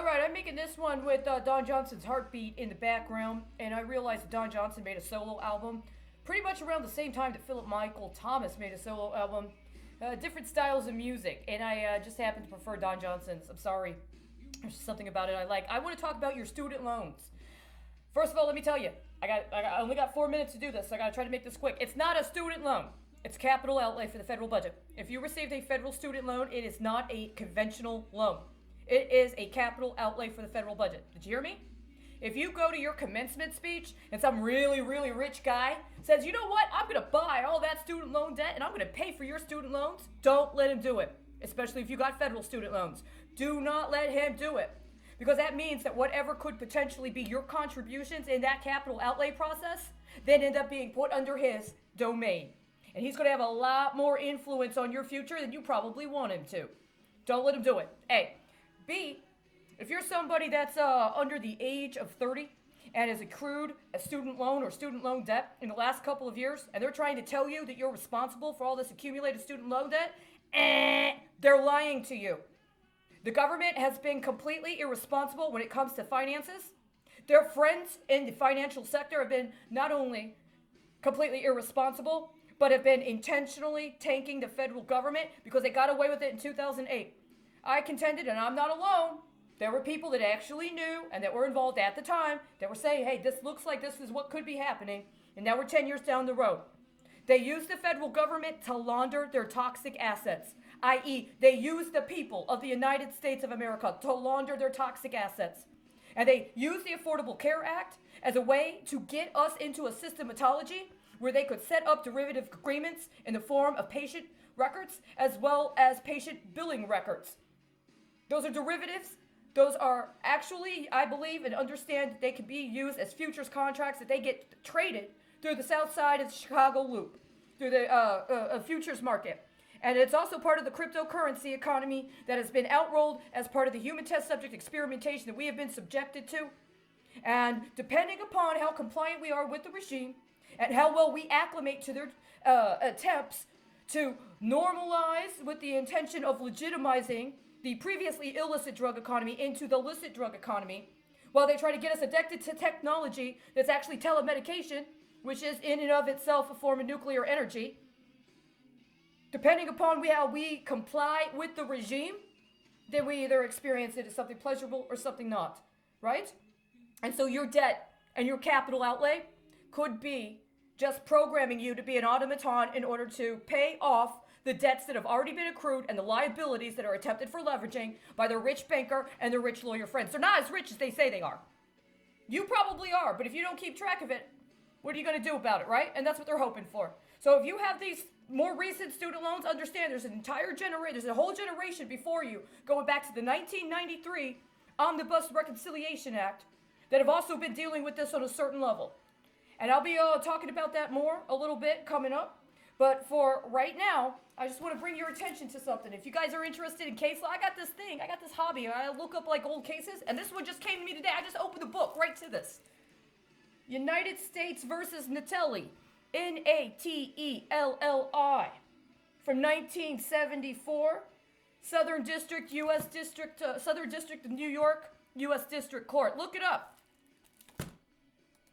All right, I'm making this one with Don Johnson's Heartbeat in the background, and I realized that Don Johnson made a solo album pretty much around the same time that Philip Michael Thomas made a solo album. Different styles of music, and I just happen to prefer Don Johnson's. I'm sorry. There's just something about it I like. I want to talk about your student loans. First of all, let me tell you, I only got 4 minutes to do this, so I gotta try to make this quick. It's not a student loan. It's capital outlay for the federal budget. If you received a federal student loan, it is not a conventional loan. It is a capital outlay for the federal budget. Did you hear me? If you go to your commencement speech and some really, really rich guy says, you know what, I'm gonna buy all that student loan debt and I'm gonna pay for your student loans, don't let him do it. Especially if you got federal student loans. Do not let him do it. Because that means that whatever could potentially be your contributions in that capital outlay process then end up being put under his domain. And he's going to have a lot more influence on your future than you probably want him to. Don't let him do it. A. B. If you're somebody that's under the age of 30 and has accrued a student loan or student loan debt in the last couple of years, and they're trying to tell you that you're responsible for all this accumulated student loan debt, they're lying to you. The government has been completely irresponsible when it comes to finances. Their friends in the financial sector have been not only completely irresponsible, but have been intentionally tanking the federal government because they got away with it in 2008. I contended, and I'm not alone, there were people that actually knew and that were involved at the time that were saying, hey, this looks like this is what could be happening, and now we're 10 years down the road. They used the federal government to launder their toxic assets, i.e., they used the people of the United States of America to launder their toxic assets. And they used the Affordable Care Act as a way to get us into a systematology where they could set up derivative agreements in the form of patient records as well as patient billing records. Those are derivatives. Those are actually, I believe and understand, that they can be used as futures contracts that they get traded through the south side of the Chicago Loop, through the futures market. And it's also part of the cryptocurrency economy that has been outrolled as part of the human test subject experimentation that we have been subjected to. And depending upon how compliant we are with the regime and how well we acclimate to their attempts to normalize with the intention of legitimizing the previously illicit drug economy into the licit drug economy, while they try to get us addicted to technology that's actually telemedication, which is in and of itself a form of nuclear energy. Depending upon how we comply with the regime, then we either experience it as something pleasurable or something not, right? And so your debt and your capital outlay could be just programming you to be an automaton in order to pay off the debts that have already been accrued and the liabilities that are attempted for leveraging by their rich banker and their rich lawyer friends. They're not as rich as they say they are. You probably are, but if you don't keep track of it, what are you going to do about it, right? And that's what they're hoping for. So if you have these more recent student loans, understand there's an entire generation, there's a whole generation before you, going back to the 1993 Omnibus Reconciliation Act, that have also been dealing with this on a certain level. And I'll be talking about that more a little bit coming up. But for right now, I just want to bring your attention to something. If you guys are interested in case law, I got this hobby. I look up like old cases, and this one just came to me today. I just opened the book right to this. United States versus Natelli. Natelli from 1974, Southern District, U.S. District, Southern District of New York, U.S. District Court. Look it up.